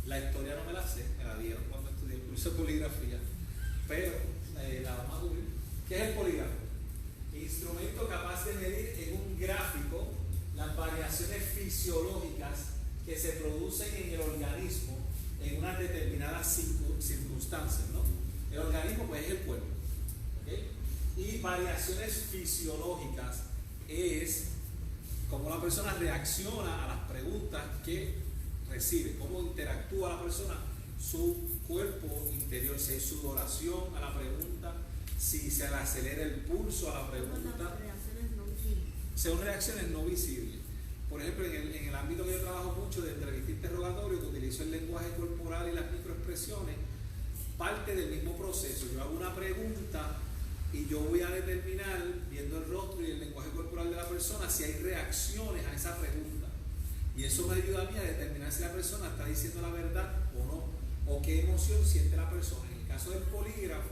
La historia no me la sé, me la dieron cuando estudié el curso de poligrafía, pero la vamos a cubrir. ¿Qué es el polígrafo? Instrumento capaz de medir en un gráfico las variaciones fisiológicas que se producen en el organismo en unas determinadas circunstancias, ¿no? El organismo pues es el cuerpo, ¿okay? Y variaciones fisiológicas es cómo la persona reacciona a las preguntas que recibe, cómo interactúa la persona, su cuerpo interior, si hay sudoración a la pregunta, si se le acelera el pulso a la pregunta. Son reacciones no visibles. Por ejemplo, en el ámbito que yo trabajo mucho de entrevista interrogatorio, que utilizo el lenguaje corporal y las microexpresiones, parte del mismo proceso. Yo hago una pregunta y yo voy a determinar, viendo el rostro y el lenguaje corporal de la persona, si hay reacciones a esa pregunta. Y eso me ayuda a mí a determinar si la persona está diciendo la verdad o no, o qué emoción siente la persona. En el caso del polígrafo,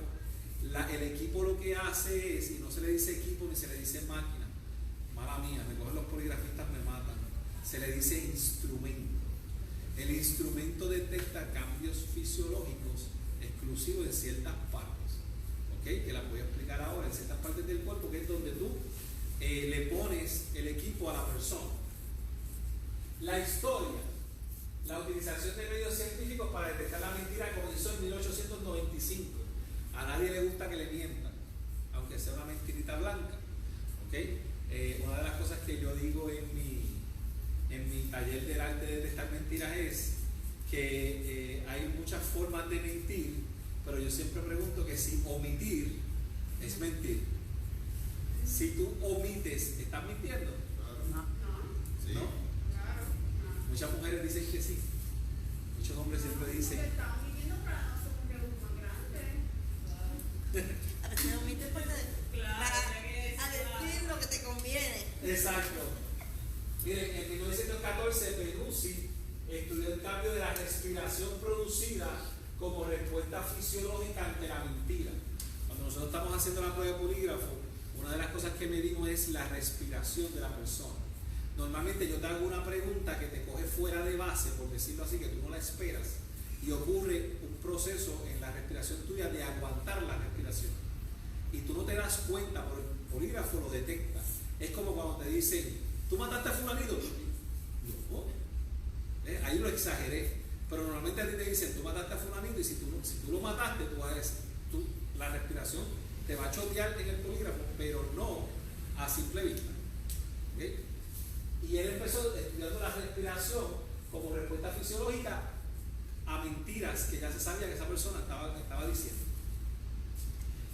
el equipo lo que hace es, y no se le dice equipo ni se le dice máquina, mala mía, me cogen los poligrafistas, me matan, se le dice instrumento. El instrumento detecta cambios fisiológicos exclusivos en ciertas partes, ¿okay? Que las voy a explicar ahora, en ciertas partes del cuerpo, que es donde tú le pones el equipo a la persona. La historia, la utilización de medios científicos para detectar la mentira comenzó en 1895. A nadie le gusta que le mientan, aunque sea una mentirita blanca, ¿okay? Una de las cosas que yo digo en mi taller del arte de detectar mentiras es que hay muchas formas de mentir, pero yo siempre pregunto que si omitir es mentir. Si tú omites, ¿estás mintiendo? No. Sí. ¿No? Claro. Muchas mujeres dicen que sí. Muchos hombres siempre dicen. Estamos viviendo para no ser un pregunta más grande. A veces omites para Claro, decir lo que te conviene. Exacto. Miren, en 1914 Peruzzi estudió el cambio de la respiración producida como respuesta fisiológica ante la mentira. Cuando nosotros estamos haciendo la prueba de polígrafo, una de las cosas que medimos es la respiración de la persona. Normalmente yo te hago una pregunta que te coge fuera de base, por decirlo así, que tú no la esperas, y ocurre un proceso en la respiración tuya de aguantar la respiración. Y tú no te das cuenta, por el polígrafo lo detecta. Es como cuando te dicen, ¿tú mataste a fulanito? No. Ahí lo exageré. Pero normalmente a ti te dicen, tú mataste a fulanito, y si tú lo mataste, la respiración te va a chotear en el polígrafo, pero no a simple vista. ¿Okay? Y él empezó estudiando la respiración como respuesta fisiológica a mentiras que ya se sabía que esa persona estaba diciendo.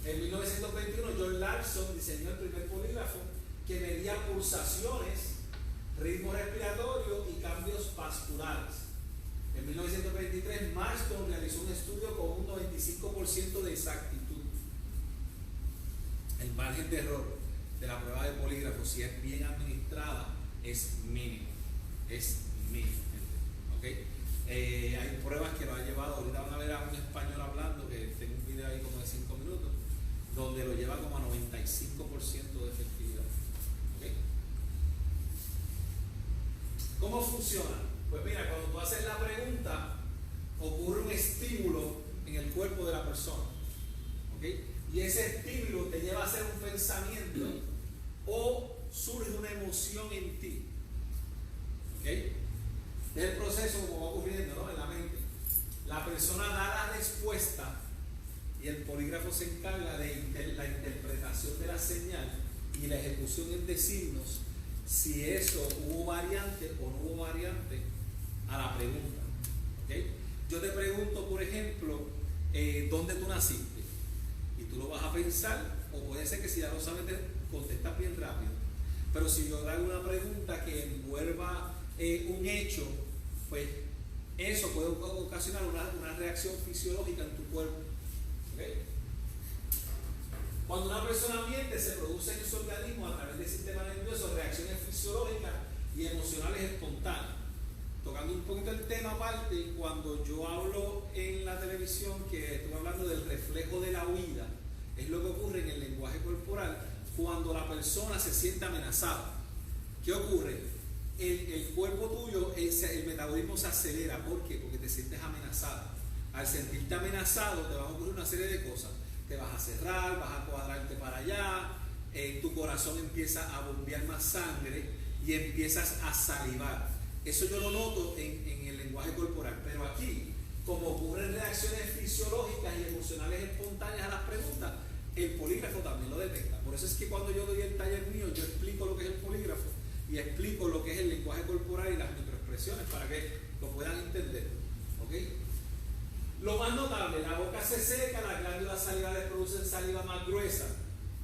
En 1921, John Larson diseñó el primer polígrafo que medía pulsaciones, ritmo respiratorio y cambios vasculares. En 1923, Marston realizó un estudio con un 95% de exactitud. El margen de error de la prueba de polígrafo, si es bien administrada, es mínimo. Es mínimo, ¿okay? Hay pruebas que lo han llevado, ahorita van a ver a un español hablando, que tengo un video ahí como de 5 minutos, donde lo lleva como a 95% de efectividad. ¿Okay? ¿Cómo funciona? Pues mira, cuando tú haces la pregunta, ocurre un estímulo en el cuerpo de la persona. ¿Okay? Y ese estímulo te lleva a hacer un pensamiento o surge una emoción en ti. ¿Okay? Es el proceso como va ocurriendo, ¿no? En la mente. La persona da la respuesta y el polígrafo se encarga de la interpretación de la señal y la ejecución de signos, si eso hubo variante o no hubo variante a la pregunta. ¿Okay? Yo te pregunto, por ejemplo, ¿dónde tú naciste? Y tú lo vas a pensar, o puede ser que si ya lo sabes te contestas bien rápido. Pero si yo hago una pregunta que envuelva un hecho, pues eso puede ocasionar una reacción fisiológica en tu cuerpo. ¿Okay? Cuando una persona miente, se produce en su organismo a través del sistema nervioso reacciones fisiológicas y emocionales espontáneas. Tocando un poquito el tema aparte, cuando yo hablo en la televisión, que estuve hablando del reflejo de la huida, es lo que ocurre en el lenguaje corporal cuando la persona se siente amenazada. ¿Qué ocurre? el cuerpo tuyo, el metabolismo se acelera. ¿Por qué? Porque te sientes amenazado. Al sentirte amenazado te van a ocurrir una serie de cosas. Te vas a cerrar, vas a cuadrarte para allá, tu corazón empieza a bombear más sangre y empiezas a salivar. Eso yo lo noto en el lenguaje corporal. Pero aquí, como ocurren reacciones fisiológicas y emocionales espontáneas a las preguntas, el polígrafo también lo detecta. Por eso es que cuando yo doy el taller mío, yo explico lo que es el polígrafo y explico lo que es el lenguaje corporal y las microexpresiones para que lo puedan entender. ¿Ok? Lo más notable, la boca se seca, las glándulas salivales producen saliva más gruesa.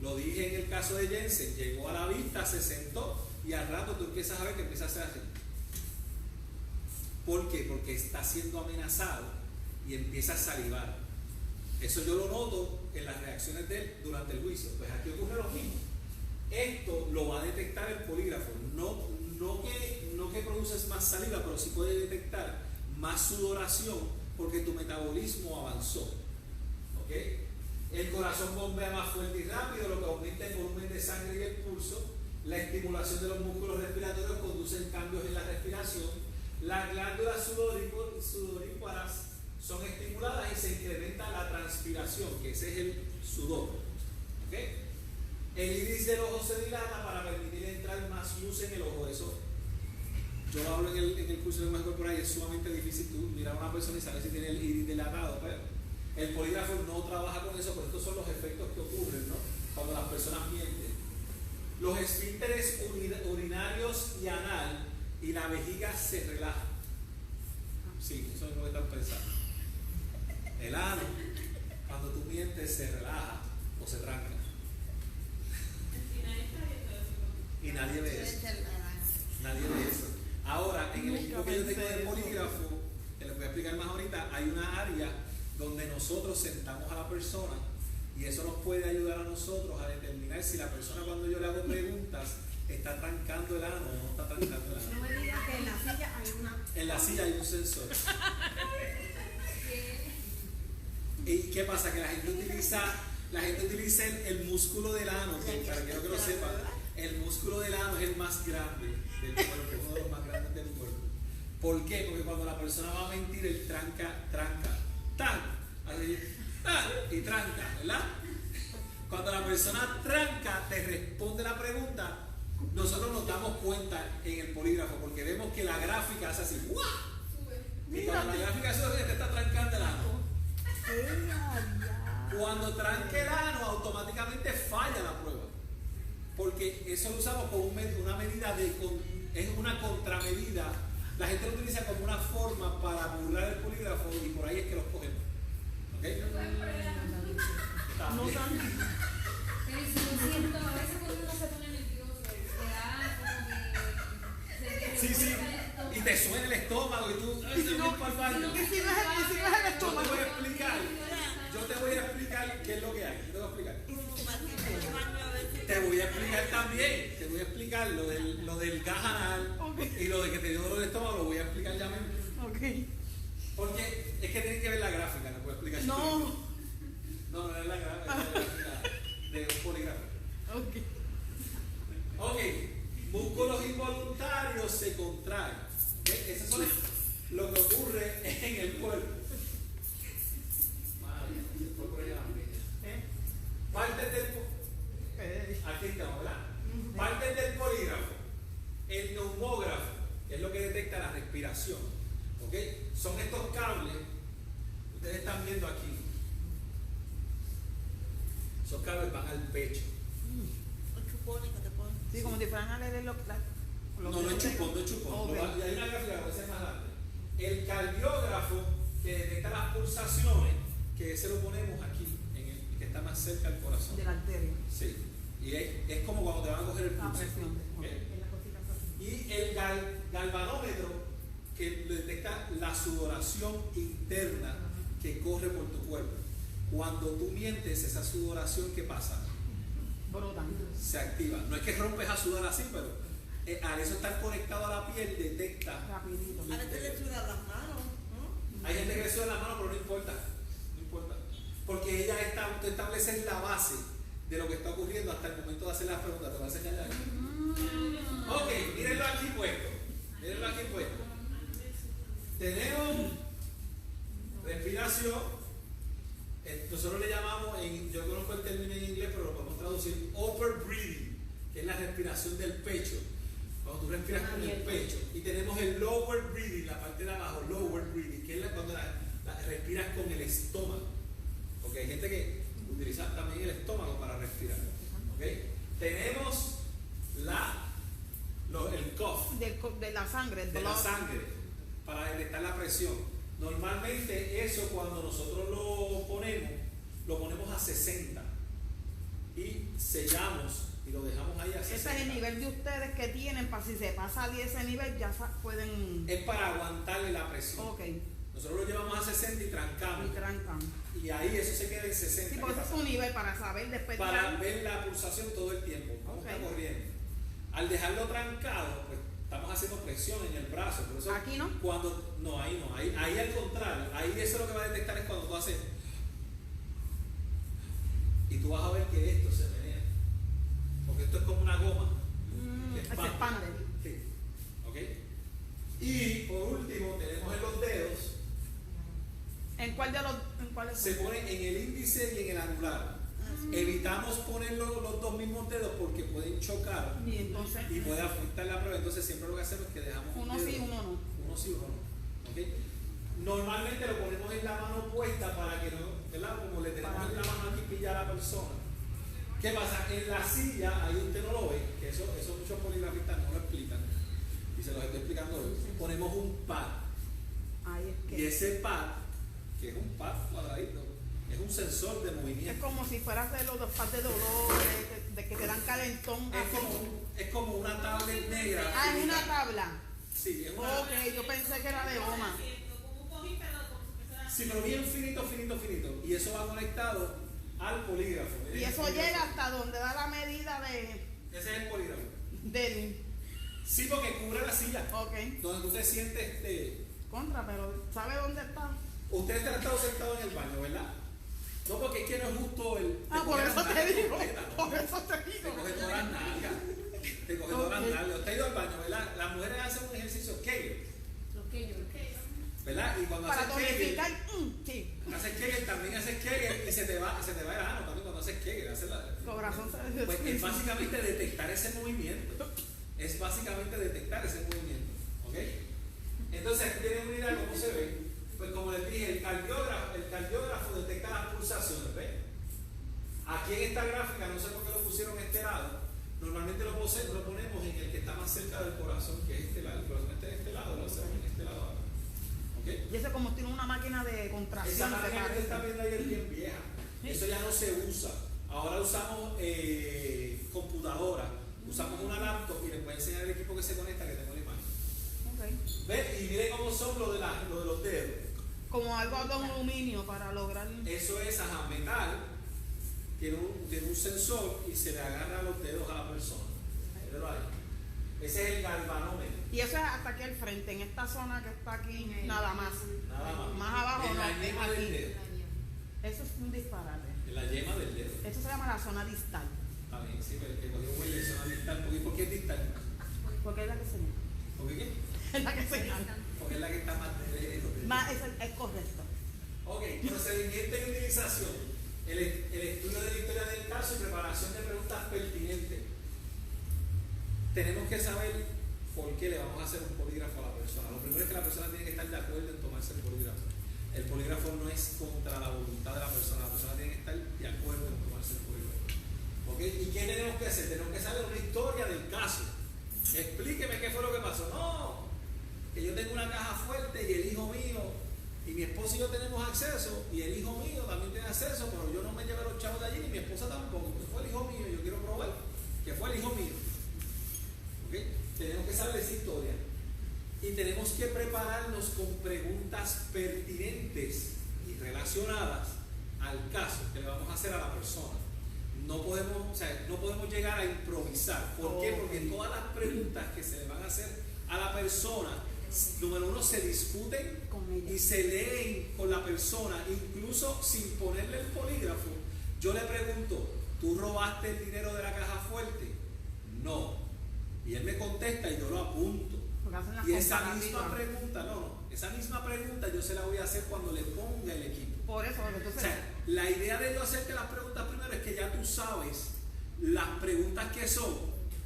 Lo dije en el caso de Jensen, llegó a la vista, se sentó y al rato tú empiezas a ver que empieza a hacer así. ¿Por qué? Porque está siendo amenazado y empieza a salivar. Eso yo lo noto en las reacciones de él durante el juicio. Pues aquí ocurre lo mismo. Esto lo va a detectar el polígrafo. No que produces más saliva, pero sí puede detectar más sudoración porque tu metabolismo avanzó. ¿Ok? El corazón bombea más fuerte y rápido, lo que aumenta el volumen de sangre y el pulso. La estimulación de los músculos respiratorios conduce cambios en la respiración. Las glándulas sudoríparas son estimuladas y se incrementa la transpiración, que ese es el sudor. ¿Okay? El iris del ojo se dilata para permitir entrar más luz en el ojo. Eso yo lo hablo en el curso de lenguaje corporal y es sumamente difícil tú mirar a una persona y saber si tiene el iris dilatado, pero el polígrafo no trabaja con eso, pero estos son los efectos que ocurren, ¿no? Cuando las personas mienten. Los esfínteres urinarios y anal y la vejiga se relajan. Sí, eso es lo que están pensando. El ano, cuando tú mientes, se relaja o se tranca. Y nadie ve eso. Nadie ve eso. Ahora, en el equipo que yo tengo de polígrafo, que les voy a explicar más ahorita, hay una área donde nosotros sentamos a la persona y eso nos puede ayudar a nosotros a determinar si la persona, cuando yo le hago preguntas, está trancando el ano o no está trancando el ano. No me digas que en la silla hay una. En la silla hay un sensor. ¿Y qué pasa? Que la gente utiliza el músculo del ano, que quiero que lo sepan. El músculo del ano es el más grande del cuerpo, uno de los más grandes del cuerpo. ¿Por qué? Porque cuando la persona va a mentir, él tranca, tan, así, y tranca, ¿verdad? Cuando la persona tranca, te responde la pregunta, nosotros nos damos cuenta en el polígrafo, porque vemos que la gráfica hace así, ¡guau! Y cuando la gráfica sube, te está trancando el ano. Cuando tranque el ano, automáticamente falla la prueba. Porque eso lo usamos como una medida es una contramedida. La gente lo utiliza como una forma para burlar el polígrafo y por ahí es que los cogemos. ¿Ok? No tanto. Pero si lo siento, a veces cuando uno se pone nervioso, te da como que Sí. Y te suena el estómago y tú. Y si no es el estómago. Yo te voy a explicar qué es lo que hay. Te voy a explicar también. Te voy a explicar lo del gas anal y lo de que te dio dolor de estómago. Lo voy a explicar ya mismo. Ok. Porque es que tienes que ver la gráfica. No puedo explicar. No. No es la gráfica de un polígrafo. Ok. Músculos involuntarios se contraen. Eso es lo que ocurre en el cuerpo. Partes del aquí estamos, ¿verdad? Partes del polígrafo. El neumógrafo, que es lo que detecta la respiración. ¿Ok? Son estos cables que ustedes están viendo aquí. Esos cables van al pecho. Sí, como si fueran a leer No es chupón. Okay. Y hay una gráfica que puede ser más grande. El cardiógrafo, que detecta las pulsaciones, que ese lo ponemos aquí, que está más cerca del corazón. De la arteria. Sí. Y es como cuando te van a coger el pulso. Presión. ¿Okay? Y el galvanómetro, que detecta la sudoración interna que corre por tu cuerpo. Cuando tú mientes, esa sudoración, ¿qué pasa? Brotan. Se activa. No es que rompes a sudar así, pero al eso estar conectado a la piel, detecta. Rapidito. A veces le sudan las manos, ¿no? Hay gente que le suda la mano, pero no importa. Porque ella establece la base de lo que está ocurriendo hasta el momento de hacer las preguntas. Te voy a enseñar ya. Ok, mírenlo aquí puesto. Mírenlo aquí pues. Tenemos respiración. Nosotros le llamamos, yo conozco el término en inglés, pero lo podemos traducir upper breathing, que es la respiración del pecho. Cuando tú respiras con el pecho. Y tenemos el lower breathing, la parte de abajo, lower breathing, que es cuando respiras con el estómago. Porque hay gente que utiliza también el estómago para respirar. ¿Okay? Tenemos el cough. De la sangre, el De la blood. sangre, para detectar la presión. Normalmente eso cuando nosotros lo ponemos a 60 y sellamos y lo dejamos ahí a 60. Ese es el nivel de ustedes que tienen para si se pasa de ese nivel ya pueden. Es para aguantarle la presión. Ok. Nosotros lo llevamos a 60 y trancamos. Y trancan. Y ahí eso se queda en 60. Sí, porque ese es un nivel para saber después. Para ver la pulsación todo el tiempo, cómo está corriendo. Al dejarlo trancado, pues estamos haciendo presión en el brazo. Por eso ¿Aquí no? Ahí no. Ahí al contrario. Ahí eso lo que va a detectar es cuando tú haces. Y tú vas a ver que esto se menea. Porque esto es como una goma. Que Se expande. Sí. ¿Ok? Y por último, tenemos en los dedos. ¿En cuál de los? ¿En cuál es? Se pone en el índice y en el anular. Evitamos poner los dos mismos dedos porque pueden chocar Y entonces. y puede afectar la prueba. Entonces siempre lo que hacemos es que dejamos un Uno dedo. sí, uno no. Uno sí, uno no. ¿Okay? Normalmente lo ponemos en la mano puesta para que no, ¿verdad? Como le tenemos en la mano aquí pilla a la persona. ¿Qué pasa? En la silla, ahí usted no lo ve, que eso muchos poligrafistas no lo explican. Y se los estoy explicando hoy. Ponemos un pad. Ahí es que. Y ese pad, que es un pad cuadradito, es un sensor de Es movimiento. como si fueras de los pads de dolor, de que te dan calentón. Es como una tablet negra. Ah, es una tabla. Sí, es una. Ok, yo pensé que era de goma. Sí, pero bien finito. Y eso va conectado al polígrafo. Y eso llega hasta donde da la medida Ese es el polígrafo. del. Sí, porque cubre la silla. Ok. Donde tú te sientes. Contra, pero ¿sabe dónde está? Ustedes han estado sentados en el baño, ¿verdad? No, porque es que no es justo el. Ah, por eso te digo. Por eso te Te digo. coge todas las nalgas. Te coge todas las nalgas. Usted ha ido al baño, ¿verdad? Las mujeres hacen un ejercicio Kegel, ¿verdad? Y cuando Para haces Kegel, tonificar. Sí. haces Kegel, también haces Kegel y se te va el ano también cuando haces Kegel. Corazón se Pues es básicamente detectar ese movimiento. ¿Ok? Entonces aquí tienen una idea de cómo se ve. Pues como les dije, el cardiógrafo detecta las pulsaciones, ¿ves? Aquí en esta gráfica, no sé por qué lo pusieron a este lado, normalmente lo ponemos en el que está más cerca del corazón, que es este lado. El corazón está en este lado, lo hacemos en este lado ahora. ¿Ok? Y ese como tiene una máquina de Esa contracción. máquina que usted está viendo ahí es bien vieja. Sí. Eso ya no se usa. Ahora usamos computadora, usamos una laptop y les voy a enseñar el equipo que se conecta, que tengo la imagen. Ok. ¿Ves? Y miren cómo son lo de los dedos. Como algo de aluminio para lograr. Eso es metal, tiene un sensor y se le agarra los dedos a la persona. Míralo ahí. Ese es el galvanómetro. Y eso es hasta aquí al frente, en esta zona que está aquí, nada más. Nada más. Más abajo En no, la es yema del aquí. dedo. Eso es un disparate. En la yema del dedo. Eso se llama la zona distal. Está bien, sí, pero el que cogió huele zona distal. ¿Por qué es distal? Porque es la que se llama. ¿Por qué? Es la que se llama. Porque es la que está más lejos. Es correcto. Ok, procedimiento y utilización. El estudio de la historia del caso y preparación de preguntas pertinentes. Tenemos que saber por qué le vamos a hacer un polígrafo a la persona. Lo primero es que la persona tiene que estar de acuerdo en tomarse el polígrafo. El polígrafo no es contra la voluntad de la persona tiene que estar de acuerdo en tomarse el polígrafo. ¿Ok? ¿Y qué tenemos que hacer? Tenemos que saber una historia del caso. Explíqueme qué fue lo que pasó. No, que yo tengo una caja fuerte y el hijo mío y mi esposo y yo tenemos acceso y el hijo mío también tiene acceso, pero yo no me llevé los chavos de allí ni mi esposa tampoco. Pues fue el hijo mío, yo quiero probar que fue el hijo mío. ¿Ok? Tenemos que saber esa historia y tenemos que prepararnos con preguntas pertinentes y relacionadas al caso que le vamos a hacer a la persona. No podemos llegar a improvisar. ¿Por qué? Porque todas las preguntas que se le van a hacer a la persona, número uno, se discuten Con ella. y se leen con la persona, incluso sin ponerle el polígrafo. Yo le pregunto, ¿tú robaste el dinero de la caja fuerte? No. Y él me contesta y yo lo apunto. Porque hacen las Y esa misma comparativas. pregunta, esa misma pregunta yo se la voy a hacer cuando le ponga el equipo. Por eso, porque O entonces. sea, la idea de yo hacerte las preguntas primero es que ya tú sabes las preguntas que son.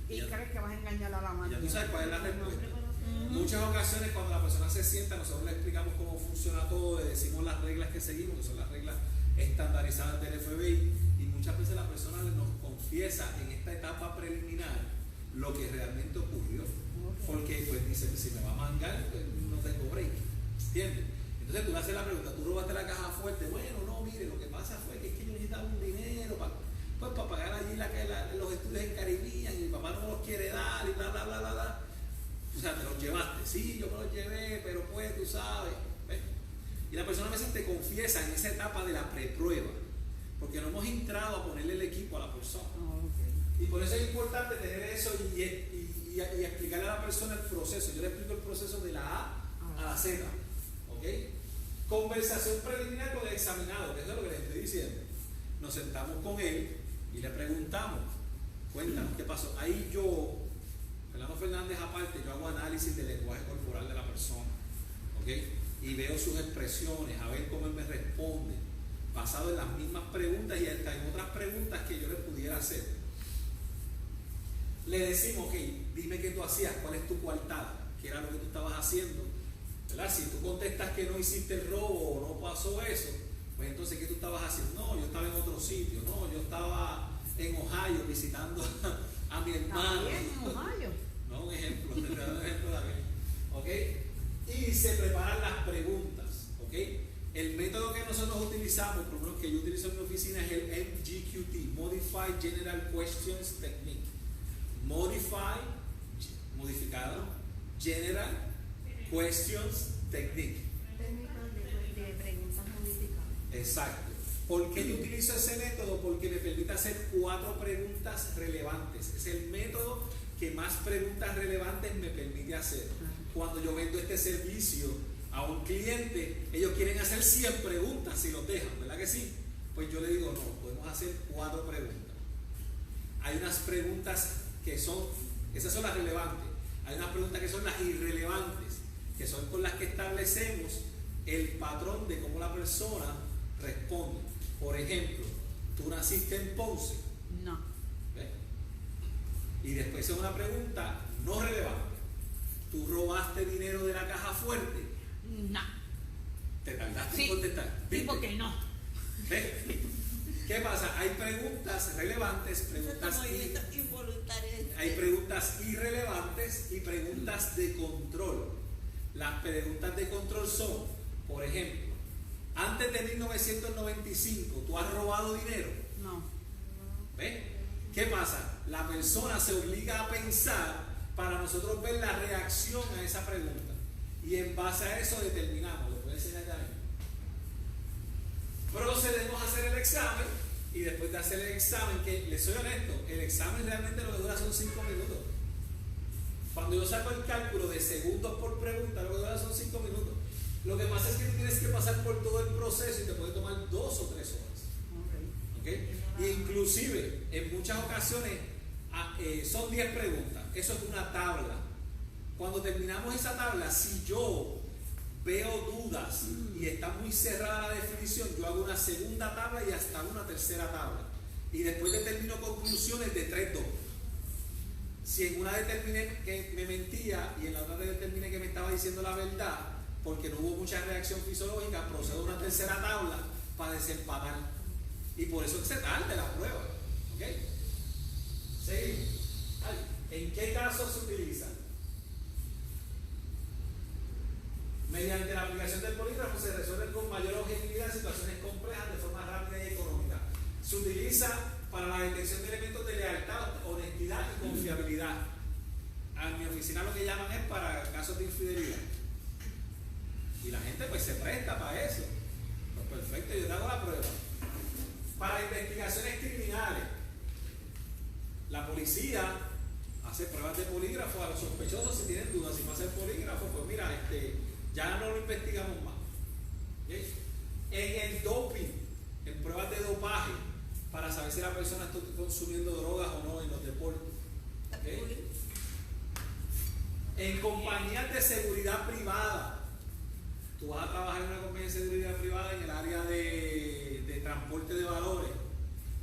Y Ya, crees que vas a engañar a la ya máquina. tú sabes cuál es la respuesta. Ujú. Muchas ocasiones cuando la persona se sienta, nosotros le explicamos cómo funciona todo, le decimos las reglas que seguimos, que son las reglas estandarizadas del FBI, y muchas veces la persona nos confiesa en esta etapa preliminar lo que realmente ocurrió. Porque pues dice, si me va a mangar, pues no tengo break. ¿Entiendes? Entonces tú le haces la pregunta, tú robaste la caja fuerte. Bueno, no, mire, lo que pasa fue que es que yo necesitaba un dinero para pagar allí los estudios en Caribbean y mi papá no me los quiere dar y bla, bla, bla, bla, bla. O sea, te los llevaste. Sí, yo me los llevé, pero pues tú sabes. ¿Ves? Y la persona a veces te confiesa en esa etapa de la preprueba, porque no hemos entrado a ponerle el equipo a la persona. Ah, ok. Y por eso es importante tener eso y explicarle a la persona el proceso. Yo le explico el proceso de la A a la Z. ¿Ok? Conversación preliminar con el examinado, que eso es lo que le estoy diciendo. Nos sentamos con él y le preguntamos, cuéntanos qué pasó. Ahí yo, Fernando Fernández aparte, yo hago análisis del lenguaje corporal de la persona. ¿Ok? Y veo sus expresiones, a ver cómo él me responde, basado en las mismas preguntas y hasta en otras preguntas que yo le pudiera hacer. Le decimos, ok, dime qué tú hacías, cuál es tu coartada, qué era lo que tú estabas haciendo, ¿verdad? Si tú contestas que no hiciste el robo o no pasó eso, pues entonces ¿qué tú estabas haciendo? No, yo estaba en otro sitio, no, yo estaba en Ohio visitando a mi hermano. También en Ohio. No, un ejemplo, te doy un ejemplo también. ¿Ok? Y se preparan las preguntas, ¿ok? El método que nosotros utilizamos, por lo menos que yo utilizo en mi oficina, es el MGQT, Modified General Questions Technique. Modificado, General Questions Technique. Técnicas de preguntas modificadas. Exacto. ¿Por qué yo utilizo ese método? Porque me permite hacer 4 preguntas relevantes. Es el método que más preguntas relevantes me permite hacer. Cuando yo vendo este servicio a un cliente, ellos quieren hacer 100 preguntas si los dejan, ¿verdad que sí? Pues yo le digo, no, podemos hacer 4 preguntas. Hay unas preguntas que son, esas son las relevantes. Hay unas preguntas que son las irrelevantes, que son con las que establecemos el patrón de cómo la persona responde. Por ejemplo, tú naciste en Ponce. No. ¿Ves? Y después es una pregunta no relevante. ¿Tú robaste dinero de la caja fuerte? No. Te tardaste Sí. en contestar. Sí, ¿Viste? porque no. ¿Ves? ¿Qué pasa? Hay preguntas relevantes, preguntas hay preguntas irrelevantes y preguntas de control. Las preguntas de control son, por ejemplo, antes de 1995, ¿tú has robado dinero? No. ¿Ves? ¿Qué pasa? La persona se obliga a pensar para nosotros ver la reacción a esa pregunta. Y en base a eso determinamos, lo puedo enseñar ya mismo. Procedemos a hacer el examen y después de hacer el examen, que les soy honesto, el examen realmente lo que dura son 5 minutos. Cuando yo saco el cálculo de segundos por pregunta, lo que dura son 5 minutos. Lo que pasa es que tú tienes que pasar por todo el proceso y te puede tomar 2 o 3 horas. ¿Okay? Y inclusive, en muchas ocasiones, son 10 preguntas. Eso es una tabla. Cuando terminamos esa tabla, si yo veo dudas y está muy cerrada la definición, yo hago una segunda tabla y hasta una tercera tabla. Y después determino conclusiones de 3-2. Si en una determiné que me mentía y en la otra determiné que me estaba diciendo la verdad, porque no hubo mucha reacción fisiológica, procedo a una tercera tabla para desempatar. Y por eso es que se tarda la prueba. ¿Ok? Seguimos. ¿En qué casos se utiliza? Mediante la aplicación del polígrafo se resuelven con mayor objetividad situaciones complejas de forma rápida y económica. Se utiliza para la detección de elementos de lealtad, honestidad y confiabilidad. A mi oficina lo que llaman es para casos de infidelidad. Y la gente pues se presta para eso. Pues perfecto, yo te hago la prueba. Para investigaciones criminales, la policía hace pruebas de polígrafo a los sospechosos si tienen dudas. Si no hace el polígrafo, pues mira, ya no lo investigamos más. ¿Okay? En el doping, en pruebas de dopaje, para saber si la persona está consumiendo drogas o no en los deportes. ¿Okay? En compañías de seguridad privada. Tú vas a trabajar en una compañía de seguridad privada en el área de transporte de valores.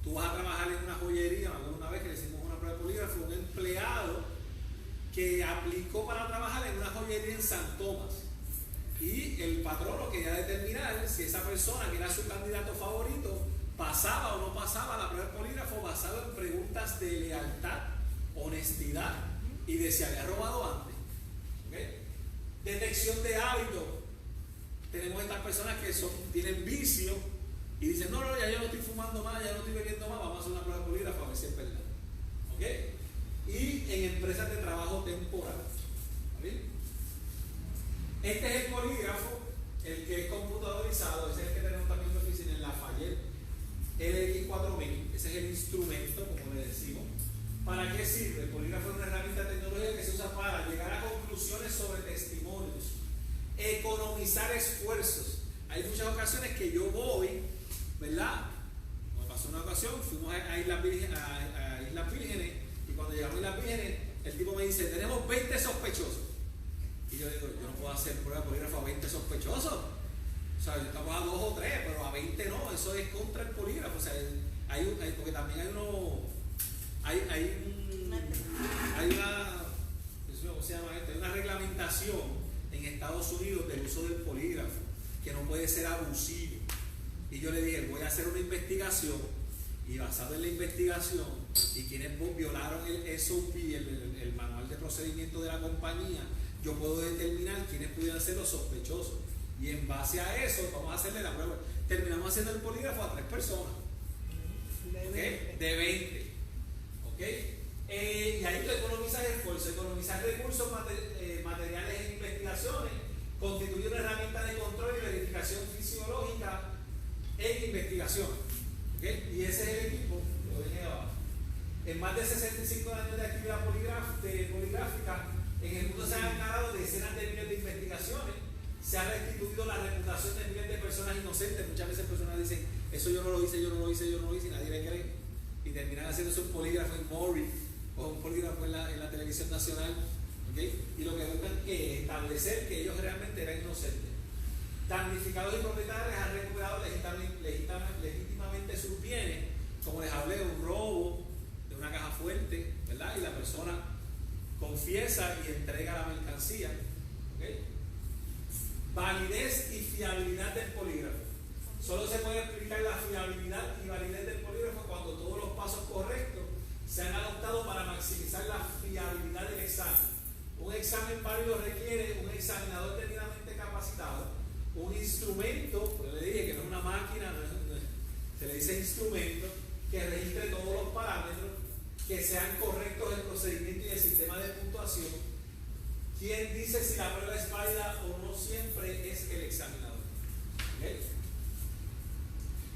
Tú vas a trabajar en una joyería. Me acuerdo una vez que le hicimos una prueba de polígrafo, un empleado que aplicó para trabajar en una joyería en San Tomás. Y el patrón lo quería determinar si esa persona, que era su candidato favorito, pasaba o no pasaba la prueba de polígrafo basado en preguntas de lealtad, honestidad y de si había robado antes. ¿Okay? Detección de hábitos. Tenemos estas personas que tienen vicio y dicen, no, ya yo no estoy fumando más, ya no estoy bebiendo más, vamos a hacer una prueba de polígrafo a ver si es verdad. ¿Okay? Y en empresas de trabajo temporal. ¿Está bien? Este es el polígrafo, el que es computadorizado, ese es el que tenemos también en la oficina en Lafayette, LX4000, ese es el instrumento, como le decimos. ¿Para qué sirve? El polígrafo es una herramienta tecnológica que se usa para llegar a conclusiones sobre testimonios, economizar esfuerzos. Hay muchas ocasiones que yo voy, ¿verdad? Me pasó una ocasión, fuimos a Islas Vírgenes, y cuando llegamos a Islas Vírgenes, el tipo me dice, tenemos 20 sospechosos. Y yo digo, yo no puedo hacer prueba de polígrafo a 20 sospechosos. O sea, estamos a 2 o 3, pero a 20 no, eso es contra el polígrafo. O sea, porque también hay una, ¿cómo se llama esto? Hay una reglamentación en Estados Unidos del uso del polígrafo, que no puede ser abusivo. Y yo le dije, voy a hacer una investigación, y basado en la investigación, y quienes violaron el SOP, el manual de procedimiento de la compañía, yo puedo determinar quiénes pudieran ser los sospechosos. Y en base a eso, vamos a hacerle la prueba. Terminamos haciendo el polígrafo a 3 personas. ¿Okay? De 20. ¿Okay? Y ahí tú economizas esfuerzo, economizar recursos materiales en investigaciones, constituye una herramienta de control y verificación fisiológica en investigación. ¿Okay? Y ese es el equipo, lo dejé abajo. En más de 65 años de actividad poligráfica, en el mundo se han ganado decenas de miles de investigaciones, se ha restituido la reputación de miles de personas inocentes. Muchas veces personas dicen, eso yo no lo hice, y nadie le cree. Y terminan haciéndose un polígrafo en Maury o un polígrafo en la televisión nacional. ¿Okay? Y lo que buscan es establecer que ellos realmente eran inocentes. Damnificados y propietarios han recuperado legítimamente sus bienes, como les hablé, un robo de una caja fuerte, ¿verdad? Y la persona confiesa y entrega la mercancía. ¿Okay? Validez y fiabilidad del polígrafo. Solo se puede explicar la fiabilidad y validez del polígrafo cuando todos los pasos correctos se han adoptado para maximizar la fiabilidad del examen. Un examen válido requiere un examinador debidamente capacitado, un instrumento, pues le dije que no es una máquina, se le dice instrumento, que registre todos los parámetros, que sean correctos el procedimiento y el sistema de puntuación. Quien dice si la prueba es válida o no siempre es el examinador. ¿Okay?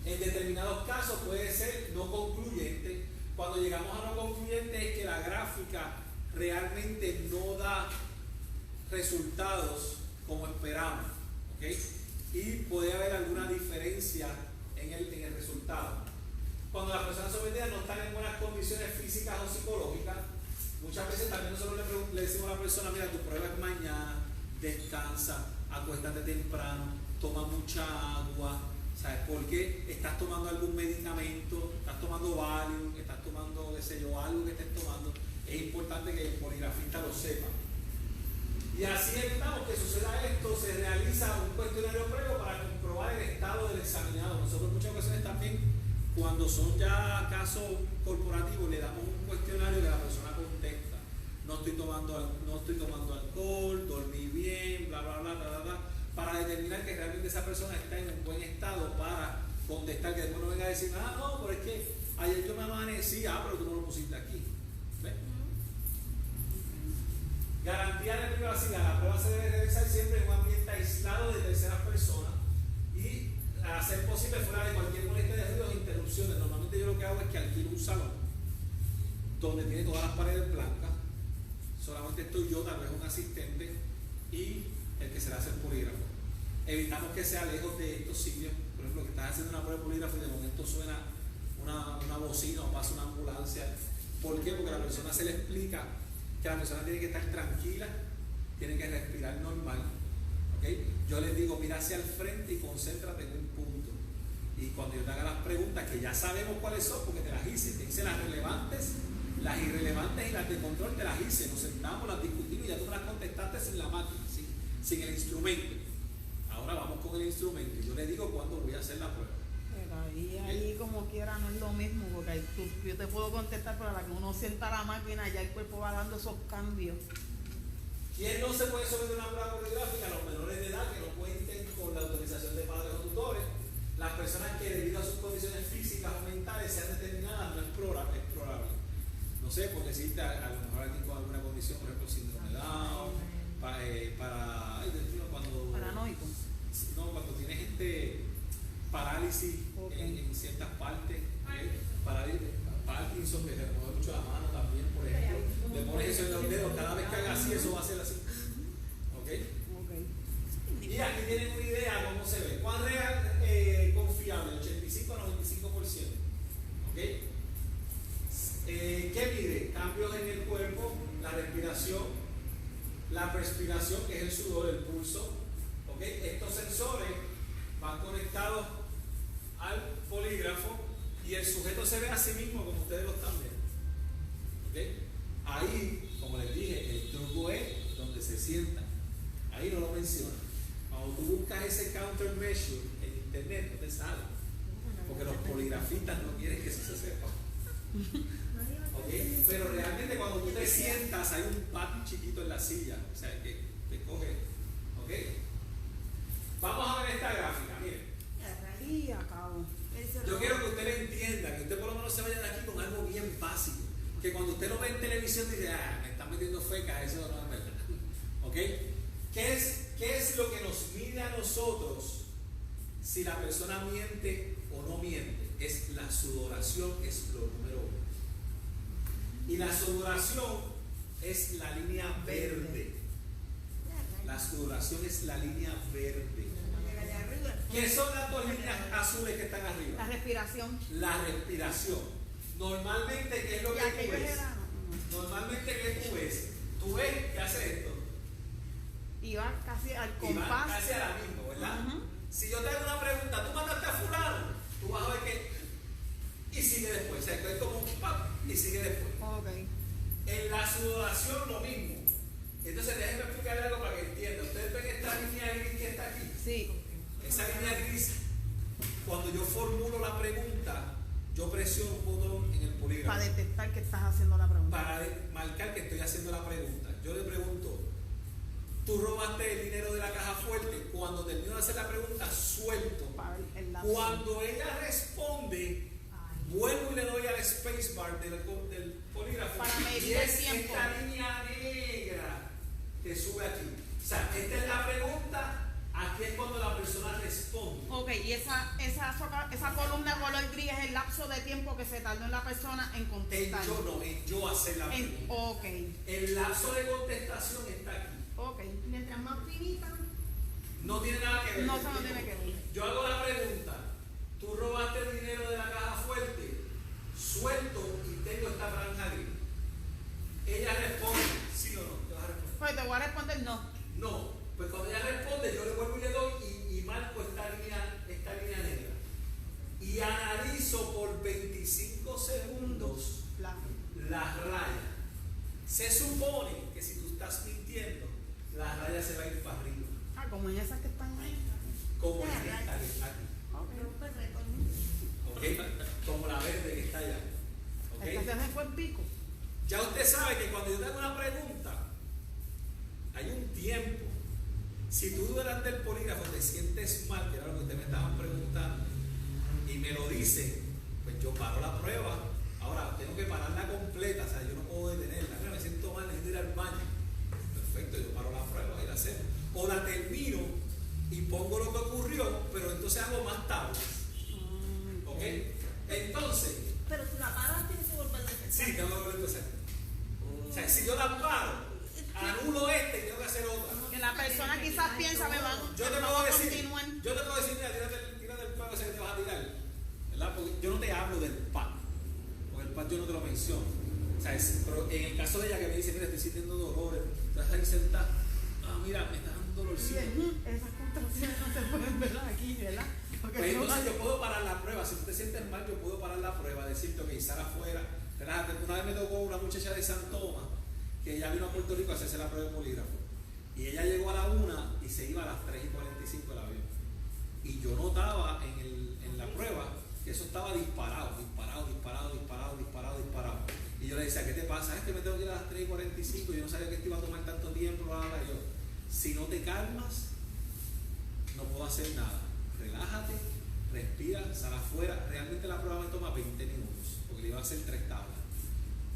En determinados casos puede ser no concluyente. Cuando llegamos a no concluyente es que la gráfica realmente no da resultados como esperamos. ¿Okay? Y puede haber alguna diferencia en el resultado. Cuando las personas sometidas no están en buenas condiciones físicas o psicológicas, muchas veces también nosotros le decimos a la persona, mira, tu prueba es mañana, descansa, acuéstate temprano, toma mucha agua, ¿sabes por qué? Estás tomando algún medicamento, estás tomando Valium, estás tomando, qué sé yo, algo que estés tomando, es importante que el poligrafista lo sepa. Y así evitamos que suceda esto, se realiza un cuestionario previo para comprobar el estado del examinado. Nosotros muchas ocasiones también, cuando son ya casos corporativos, le damos un cuestionario que la persona contesta. No estoy tomando alcohol, dormí bien, bla, bla, bla, bla, bla, bla, para determinar que realmente esa persona está en un buen estado para contestar, que después no venga a decir, no, pero es que ayer yo me amanecí, pero tú no lo pusiste aquí. ¿Ves? Garantía de privacidad. La prueba se debe realizar siempre en un ambiente aislado de terceras personas y a ser posible fuera de cualquier molestia de ruidos e interrupciones. Normalmente yo lo que hago es que alquilo un salón donde tiene todas las paredes blancas, solamente estoy yo, tal vez un asistente y el que se le hace el polígrafo. Evitamos que sea lejos de estos sitios. Por ejemplo, que estás haciendo una prueba de polígrafo y de momento suena una bocina o pasa una ambulancia. ¿Por qué? Porque a la persona se le explica que la persona tiene que estar tranquila, tiene que respirar normal. ¿Okay? Yo les digo, mira hacia el frente y concéntrate en un punto. Y cuando yo te haga las preguntas, que ya sabemos cuáles son, porque te las hice, te hice las relevantes, las irrelevantes y las de control, te las hice, nos sentamos, las discutimos y ya tú me las contestaste sin la máquina, sin el instrumento. Ahora vamos con el instrumento y yo les digo cuándo voy a hacer la prueba. Pero ahí como quiera no es lo mismo, porque yo te puedo contestar, pero a la que uno sienta la máquina, ya el cuerpo va dando esos cambios. ¿Quién no se puede someter a una prueba coreográfica? Los menores de edad que no cuenten con la autorización de padres o tutores. Las personas que debido a sus condiciones físicas o mentales sean determinadas, no es probable. No sé, por decirte, a lo mejor alguien con alguna condición, por ejemplo, síndrome de Down, Paranoico. No, cuando tiene gente parálisis en ciertas partes, Parkinson, que se mueve mucho la mano también, por ejemplo, le pones eso en los dedos, cada vez que haga así, eso va a ser así. ¿Ok? Y aquí tienen una idea cómo se ve. ¿Cuán real, confiable? 85 a 95%. ¿Ok? ¿Qué mide? Cambios en el cuerpo, la respiración, la perspiración, que es el sudor, el pulso. ¿Ok? Estos sensores van conectados al polígrafo y el sujeto se ve a sí mismo como ustedes lo están viendo. ¿Ok? Ahí, como les dije, el truco es donde se sientan. Ahí no lo mencionan. Cuando tú buscas ese countermeasure en internet, no te sale. Porque los poligrafistas no quieren que eso se sepa. ¿Okay? Pero realmente cuando tú te sientas hay un pad chiquito en la silla, o sea, que coge. ¿Ok? Vamos a ver esta gráfica, miren. Y acabo. Yo quiero que usted entienda, que usted por lo menos se vaya de aquí con algo bien básico. Que cuando usted lo ve en televisión dice, me están metiendo fecas, eso no es verdad. ¿Ok? ¿Qué es lo que nos mide a nosotros si la persona miente o no miente? Es la sudoración, es lo número uno. Y la sudoración es la línea verde. La sudoración es la línea verde. ¿Qué son las dos líneas azules que están arriba? La respiración. La respiración. Normalmente, ¿qué es lo que tú ves? Normalmente, ¿qué tú ves? Tú ves que hace esto. Y va casi al Y va compás. casi a la misma, ¿verdad? Uh-huh. Si yo te hago una pregunta, ¿tú mataste a fulano? Tú vas a ver que... Y sigue después. O sea, que es como un pap y sigue después. Okay. En la sudoración lo mismo. Entonces déjenme explicarle algo para que entienda. Ustedes ven esta línea gris que está aquí. Sí. Esa línea gris, cuando yo formulo la pregunta, yo presiono un botón en el polígrafo. Para detectar que estás haciendo la pregunta. Para marcar que estoy haciendo la pregunta. Yo le pregunto, ¿tú robaste el dinero de la caja fuerte? Cuando termino de hacer la pregunta, suelto. Para el lapso. Cuando ella responde, vuelvo y le doy al spacebar del polígrafo. Para medir y es el tiempo. esta línea negra que sube aquí. O sea, esta es la pregunta. Aquí es cuando la persona responde. Ok, y esa columna color gris es el lapso de tiempo que se tardó en la persona en contestar. En yo hacer la pregunta. Ok. El lapso de contestación está aquí. Ok. Mientras más finita, No tiene nada que ver. No, eso no tiene que ver. Yo hago la pregunta. ¿Tú robaste el dinero de la caja fuerte? Suelto y tengo esta franja gris. Ella responde, ¿sí o no? ¿Te vas a responder? Pues te voy a responder no. No. Pues cuando ella responde, yo le vuelvo y le doy y marco esta línea negra. Y analizo por 25 segundos las rayas. Se supone que si tú estás mintiendo, la raya se va a ir para arriba. Ah, como en esas que están ahí. Como en esta que está aquí. rompe récord. ¿Ok? Como la verde que está allá. ¿Ok? Esta se fue el pico. Ya usted sabe que cuando yo te hago una pregunta, hay un tiempo. Si tú durante el polígrafo te sientes mal, que era lo que ustedes me estaban preguntando, y me lo dicen, pues yo paro la prueba. Ahora, tengo que pararla completa, o sea, yo no puedo detenerla. Mira, me siento mal, necesito ir al baño. Perfecto, yo paro la prueba y la hacemos. O la termino y pongo lo que ocurrió, pero entonces hago más tablas. ¿Ok? Entonces... Pero si la paras, tienes que volver a empezar. Sí, tengo que volver a empezar. O sea, si yo la paro, anulo y tengo que hacer otra. Que la persona quizás piensa, me van Yo te no puedo va a decir, continuar. mira, tírate el palo ese que te vas a tirar. ¿Verdad? Porque yo no te hablo del pad. Porque el pad yo no te lo menciono. O sea, pero en el caso de ella que me dice, mira, estoy sintiendo dolores, estás ahí sentada. mira, me está dando un dolorcito. Esas contracciones no se pueden ver aquí, ¿verdad? Porque Pues si no- entonces yo puedo parar la prueba. Si tú te sientes mal, yo puedo parar la prueba, decirte, ok, sal afuera, relájate. Una vez me tocó una muchacha de San Tomás, que ella vino a Puerto Rico a hacerse la prueba de polígrafo. Y ella llegó a la 1 y se iba a las 3:45 del avión. Y yo notaba en la prueba que eso estaba disparado. Y yo le decía, ¿qué te pasa? Es que me tengo que ir a las 3:45, yo no sabía que esto iba a tomar tanto tiempo. Bla, bla, bla. Y yo, si no te calmas, no puedo hacer nada. Relájate, respira, sal afuera. Realmente la prueba me toma 20 minutos, porque le iba a hacer 3 tablas.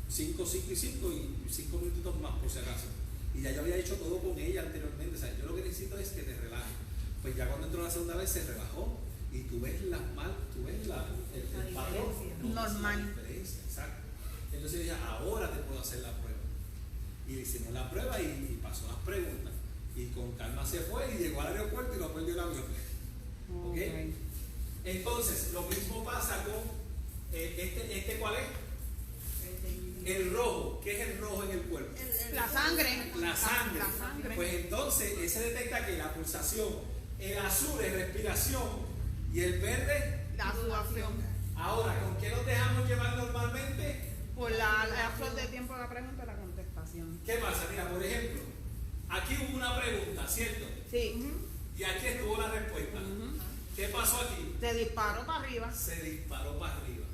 5, 5 y 5 y 5 minutitos más por si acaso. Y ya yo había hecho todo con ella anteriormente. O sea, yo lo que necesito es que te relajes. Pues ya cuando entró la segunda vez se relajó y tú ves el patrón. Normal. La diferencia, exacto. Entonces yo dije, ahora te puedo hacer la prueba. Y le hicimos la prueba y pasó las preguntas. Y con calma se fue y llegó al aeropuerto y no perdió el avión. ¿Ok? Entonces, lo mismo pasa con ¿cuál es? El rojo. ¿Qué es el rojo en el cuerpo? La sangre. La sangre. La sangre. Pues entonces, ese detecta que la pulsación, el azul es respiración y el verde. La sudación. Ahora, ¿con qué nos dejamos llevar normalmente? Por la flor de tiempo de la pregunta y la contestación. ¿Qué pasa? Mira, por ejemplo, aquí hubo una pregunta, ¿cierto? Sí. Y aquí estuvo la respuesta. ¿Qué pasó aquí? Te disparó para arriba. Se disparó para arriba.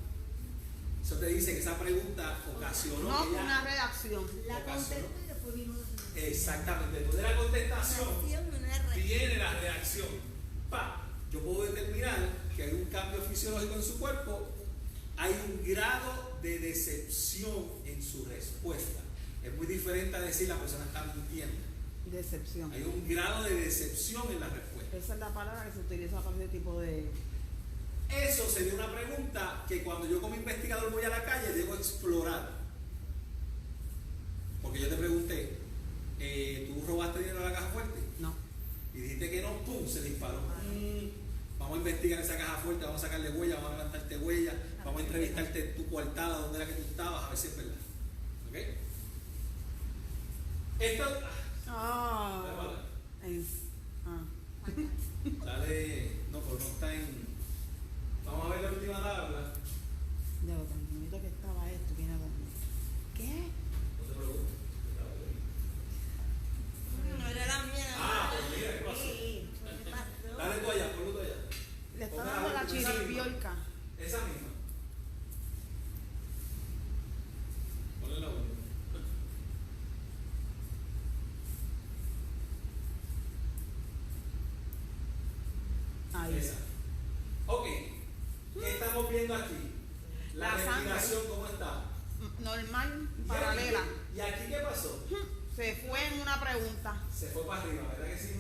Eso te dice que esa pregunta ocasionó No, que fue ella- una redacción. La ocasionó. contestó y después vino Exactamente. Después de la contestación una reacción. viene la reacción. Yo puedo determinar que hay un cambio fisiológico en su cuerpo, hay un grado de decepción en su respuesta. Es muy diferente a decir la persona está mintiendo. Decepción. Hay un grado de decepción en la respuesta. Esa es la palabra que se utiliza para ese tipo de... Eso sería una pregunta que cuando yo como investigador voy a la calle debo explorar. Porque yo te pregunté, ¿tú robaste dinero a la caja fuerte? No. Y dijiste que no, ¡pum! Se disparó. Vamos a investigar esa caja fuerte, vamos a sacarle huella, vamos a levantarte huella, vamos a entrevistarte tu coartada, dónde era que tú estabas, a ver si es verdad. ¿Ok? Esto. Dale, no, pero no está en. Vamos a ver la última tabla. De lo tranquilito que estaba esto, viene conmigo. ¿Qué? No te preocupes. No era la mía. Pues mira, ¿qué pasó? Sí, me pasó. Dale tú allá, ponlo tú allá. Le está Ponga dando la última, esa misma. chiripiorca. Esa misma. Ponle la última. Ahí. Esa. Ok. ¿Qué estamos viendo aquí? La La sangre. respiración, ¿cómo está? Normal, ¿Y paralela. aquí- ¿Y aquí qué pasó? Se fue en una pregunta. Se fue para arriba, ¿verdad que sí?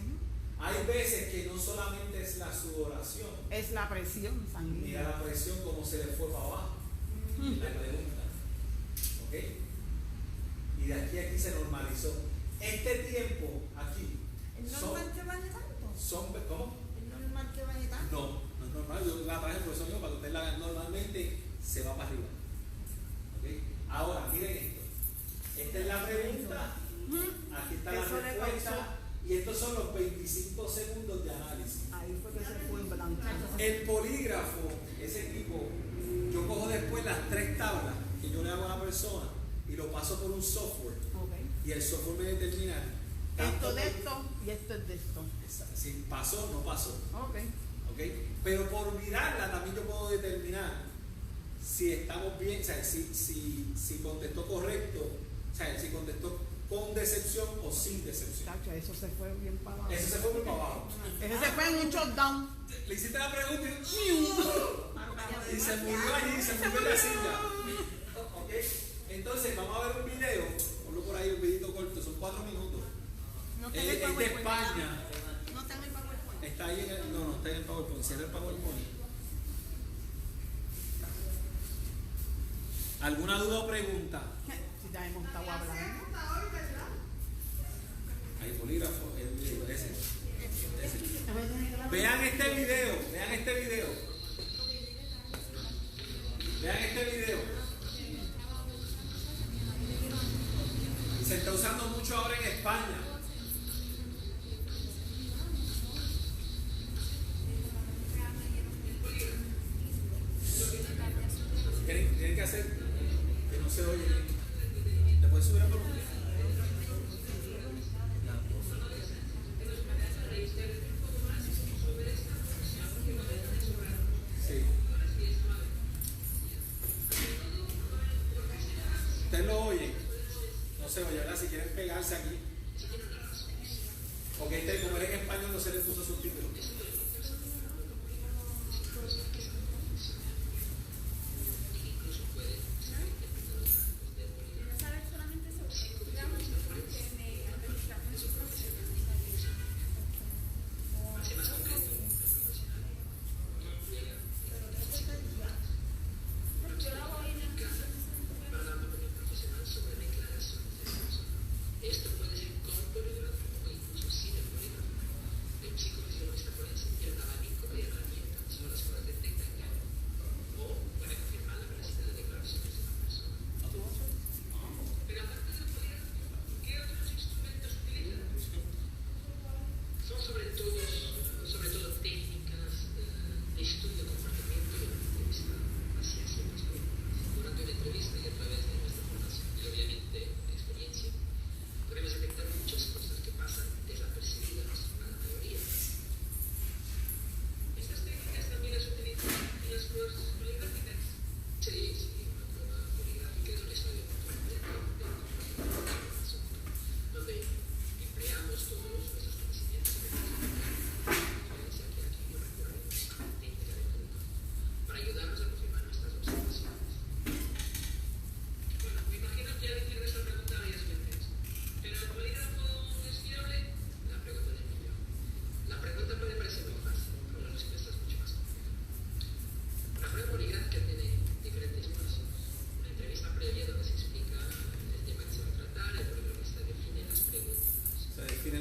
Hay veces que no solamente es la sudoración, Es la presión mira sanguínea. la presión como se le fue para abajo. La pregunta. ¿Ok? Y de aquí a aquí se normalizó. Este tiempo aquí ¿Es son, normal que baje tanto? ¿cómo? ¿Es normal que baje tanto? No, no es normal. Yo la traje por eso mismo, para que usted la haga. Normalmente se va para arriba. ¿Ok? Ahora, miren esto. Esta es la pregunta. Aquí está la Eso le respuesta. causó. Y estos son los 25 segundos de análisis. Ahí fue que se fue en blanco. El polígrafo, ese tipo, yo cojo después las 3 tablas que yo le hago a la persona y lo paso por un software. Ok. Y el software me determina tanto Esto de esto y esto es de esto. si pasó o no pasó. Ok. ¿Ok? Pero por mirarla también yo puedo determinar si estamos bien, o sea, si contestó correcto, o sea, si contestó con decepción o sin decepción. Chacho, eso se fue bien para abajo. Ese se fue muy para abajo. Ese se fue en un shutdown. Le hiciste la pregunta y se murió allí, se murió en la silla. ¿Ok? Entonces, vamos a ver un video. Ponlo por ahí, un videito corto, son 4 minutos. No Es está en el de PowerPoint. España. No está en el PowerPoint. Está ahí en el. No, está en el PowerPoint. Cierra el PowerPoint. ¿Alguna duda o pregunta? Si ya hemos estado hablando. Hay polígrafo, el video, ese. Vean este video, vean este video. Vean este video. Se está usando mucho ahora en España. se oye bien. ¿Te puedes subir a volumen? Sí. ¿Ustedes lo oyen? No se oye, ¿verdad? Si quieren pegarse aquí. Porque como era en español no se les puso subtítulos.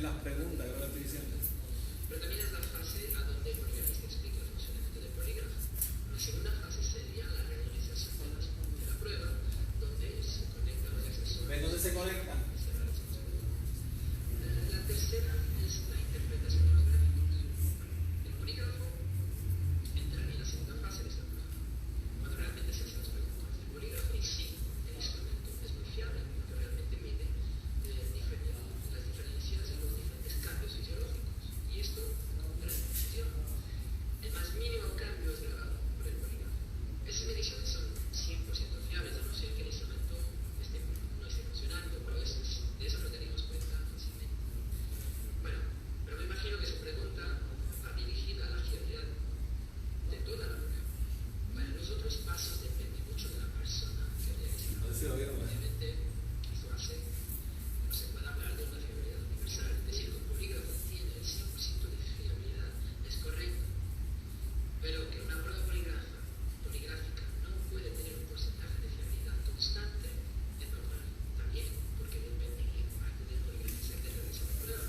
Las preguntas, que lo estoy diciendo. Pero también es la fase a donde el organista explica el funcionamiento del polígrafo. La segunda fase sería la realización de la prueba, donde se conectan los accesorios. ¿Ves dónde se conectan? La tercera es la interpretación holográfica. El polígrafo entra en la segunda fase de esta prueba, cuando realmente se hacen las preguntas. El polígrafo en sí, el instrumento, es muy fiable, porque realmente mide las diferencias en los diferentes cambios fisiológicos. Y esto con gran precisión. El más mínimo cambio es grabado por el polígrafo. Esas mediciones son 100% fiables, a no ser que el instrumento no esté funcionando, pero de eso nos daríamos cuenta fácilmente. Bueno, pero me imagino que su pregunta va dirigida a la fiabilidad de toda la prueba. Bueno, los otros pasos dependen mucho de la persona que realiza. Obviamente, esto hace que no se pueda hablar de una fiabilidad universal. Decir que un polígrafo tiene el 100% de fiabilidad es correcto, pero que una prueba poligráfica no puede tener un porcentaje de fiabilidad constante es normal también, porque depende en parte del poligrafista que realiza la prueba.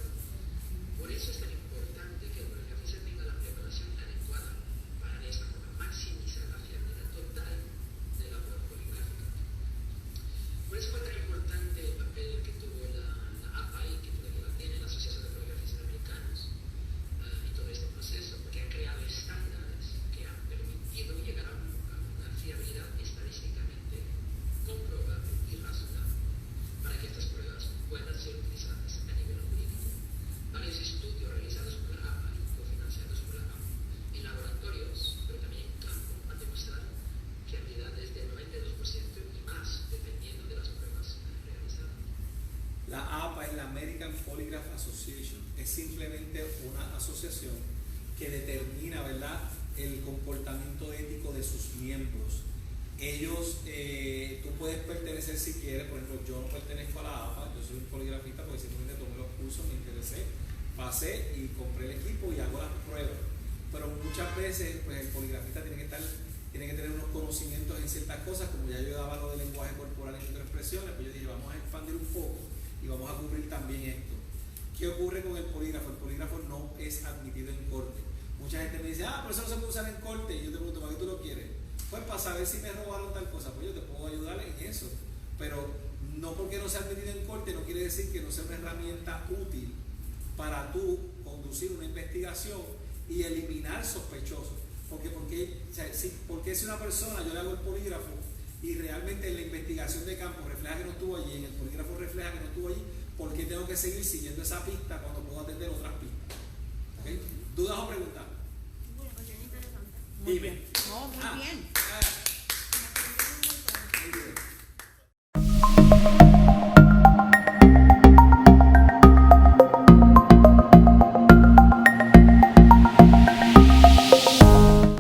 Por eso es tan importante que el poligrafista tenga la preparación adecuada para de esta forma maximizar la fiabilidad total de la prueba poligráfica. Por eso fue tan importante el papel que tuvo la APAI, que todavía la tiene, la Asociación de Poligrafistas Americanos, y todo este proceso, porque ha creado estándares que han permitido llegar a una fiabilidad estadísticamente comprobable y razonable para que estas pruebas puedan ser utilizadas a nivel jurídico. Varios estudios realizados por la APA y cofinanciados por la APA en laboratorios, pero también en campo, han demostrado fiabilidades del 92% y más, dependiendo de las pruebas realizadas. La APA es la American Polygraph Association. Es simplemente una asociación que determina, ¿verdad?, el comportamiento ético de sus miembros. Ellos, tú puedes pertenecer si quieres. Por ejemplo, yo no pertenezco a la APA, yo soy un poligrafista porque simplemente tomé los cursos, me interesé, pasé y compré el equipo y hago las pruebas. Pero muchas veces pues, el poligrafista tiene que tener unos conocimientos en ciertas cosas, como ya yo daba lo del lenguaje corporal en microexpresiones, pues yo dije, vamos a expandir un poco y vamos a cubrir también esto. ¿Qué ocurre con el polígrafo? El polígrafo no es admitido en corte. Mucha gente me dice, por eso no se puede usar en corte. Y yo te pregunto, ¿para qué tú lo quieres? Pues para saber si me robaron tal cosa. Pues yo te puedo ayudar en eso. Pero no porque no sea admitido en corte no quiere decir que no sea una herramienta útil para tú conducir una investigación y eliminar sospechosos. Porque si una persona, yo le hago el polígrafo y realmente en la investigación de campo refleja que no estuvo allí, en el polígrafo refleja que no estuvo allí, ¿por qué tengo que seguir siguiendo esa pista cuando puedo atender otras pistas? ¿Okay? ¿Dudas o preguntas? Bueno, pues es interesante. Muy Dime. bien. No, muy Ah, bien.